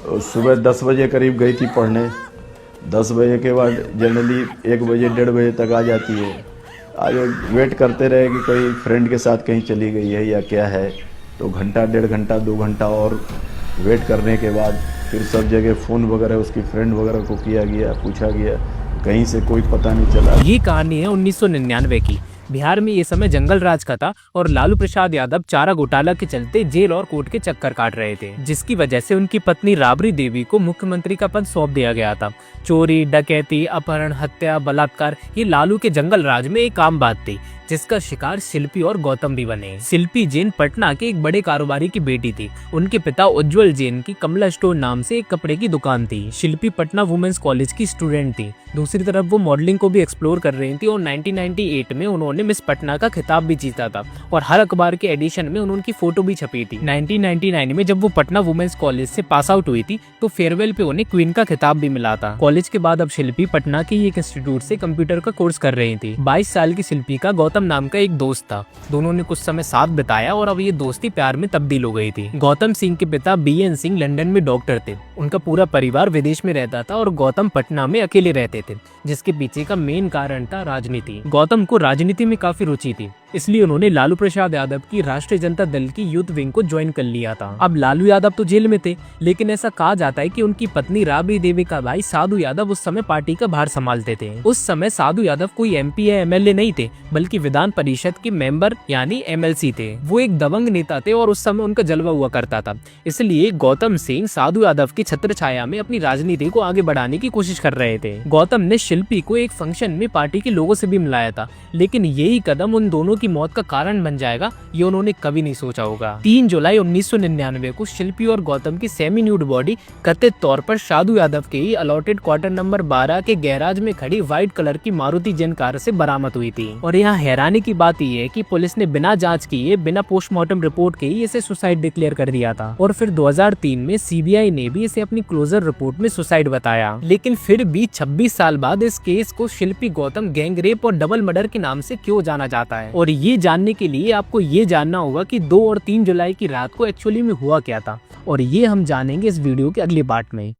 सुबह 10 बजे करीब गई थी पढ़ने। 10 बजे के बाद जनरली 1 बजे 1:30 बजे तक आ जाती है। आज वेट करते रहे कि कोई फ्रेंड के साथ कहीं चली गई है या क्या है, तो घंटा 1.5 घंटा 2 घंटा और वेट करने के बाद फिर सब जगह फ़ोन वगैरह उसकी फ्रेंड वगैरह को किया गया, पूछा गया, कहीं से कोई पता नहीं चला। ये कहानी है 1999 की। बिहार में ये समय जंगल राज का था और लालू प्रसाद यादव चारा घोटाला के चलते जेल और कोर्ट के चक्कर काट रहे थे, जिसकी वजह से उनकी पत्नी राबड़ी देवी को मुख्यमंत्री का पद सौंप दिया गया था। चोरी, डकैती, अपहरण, हत्या, बलात्कार, ये लालू के जंगल राज में एक आम बात थी, जिसका शिकार शिल्पी और गौतम भी बने। शिल्पी जैन पटना के एक बड़े कारोबारी की बेटी थी। उनके पिता उज्जवल जैन की कमला स्टोर नाम से एक कपड़े की दुकान थी। शिल्पी पटना वुमेन्स कॉलेज की स्टूडेंट थी। दूसरी तरफ वो मॉडलिंग को भी एक्सप्लोर कर रही थी और 1998 में उन्होंने मिस पटना का खिताब भी जीता था और हर अखबार के एडिशन में उनकी फोटो भी छपी थी। 1999 में जब वो पटना वुमेन्स कॉलेज से पास आउट हुई थी तो फेयरवेल पे उन्हें क्वीन का खिताब भी मिला था। कॉलेज के बाद अब शिल्पी पटना के एक इंस्टीट्यूट से कंप्यूटर का कोर्स कर रही थी। 22 साल की शिल्पी का गौतम नाम का एक दोस्त था। दोनों ने कुछ समय साथ बिताया और अब ये दोस्ती प्यार में तब्दील हो गई थी। गौतम सिंह के पिता BN सिंह लंदन में डॉक्टर थे। उनका पूरा परिवार विदेश में रहता था और गौतम पटना में अकेले रहते थे, जिसके पीछे का मेन कारण था राजनीति। गौतम को राजनीति में काफी रुचि थी, इसलिए उन्होंने लालू प्रसाद यादव की राष्ट्रीय जनता दल की यूथ विंग को ज्वाइन कर लिया था। अब लालू यादव तो जेल में थे, लेकिन ऐसा कहा जाता है कि उनकी पत्नी राबड़ी देवी का भाई साधु यादव उस समय पार्टी का भार संभालते थे। उस समय साधु यादव कोई MP या MLA नहीं थे, बल्कि विधान परिषद के मेंबर यानी MLC थे। वो एक दबंग नेता थे और उस समय उनका जलवा हुआ करता था। इसलिए गौतम सिंह साधु यादव की छत्र छाया में अपनी राजनीति को आगे बढ़ाने की कोशिश कर रहे थे। गौतम ने शिल्पी को एक फंक्शन में पार्टी के लोगों से भी मिलाया था, लेकिन यही कदम उन दोनों की मौत का कारण बन जाएगा, ये उन्होंने कभी नहीं सोचा होगा। 3 जुलाई 1999 को शिल्पी और गौतम की सेमी न्यूड बॉडी कथित तौर पर साधु यादव के ही अलॉटेड क्वार्टर नंबर 12 के गैराज में खड़ी व्हाइट कलर की मारुति जैन कार से बरामद हुई थी। और यहाँ हैरानी की बात यह है कि पुलिस ने बिना जांच किए, बिना पोस्टमार्टम रिपोर्ट के ही इसे सुसाइड डिक्लेयर कर दिया था और फिर 2003 में CBI ने भी इसे अपनी क्लोजर रिपोर्ट में सुसाइड बताया। लेकिन फिर भी 26 साल बाद इस केस को शिल्पी गौतम गैंग रेप और डबल मर्डर के नाम से क्यों जाना जाता है, और ये जानने के लिए आपको ये जानना होगा कि 2 और 3 जुलाई की रात को एक्चुअली में हुआ क्या था, और ये हम जानेंगे इस वीडियो के अगले पार्ट में।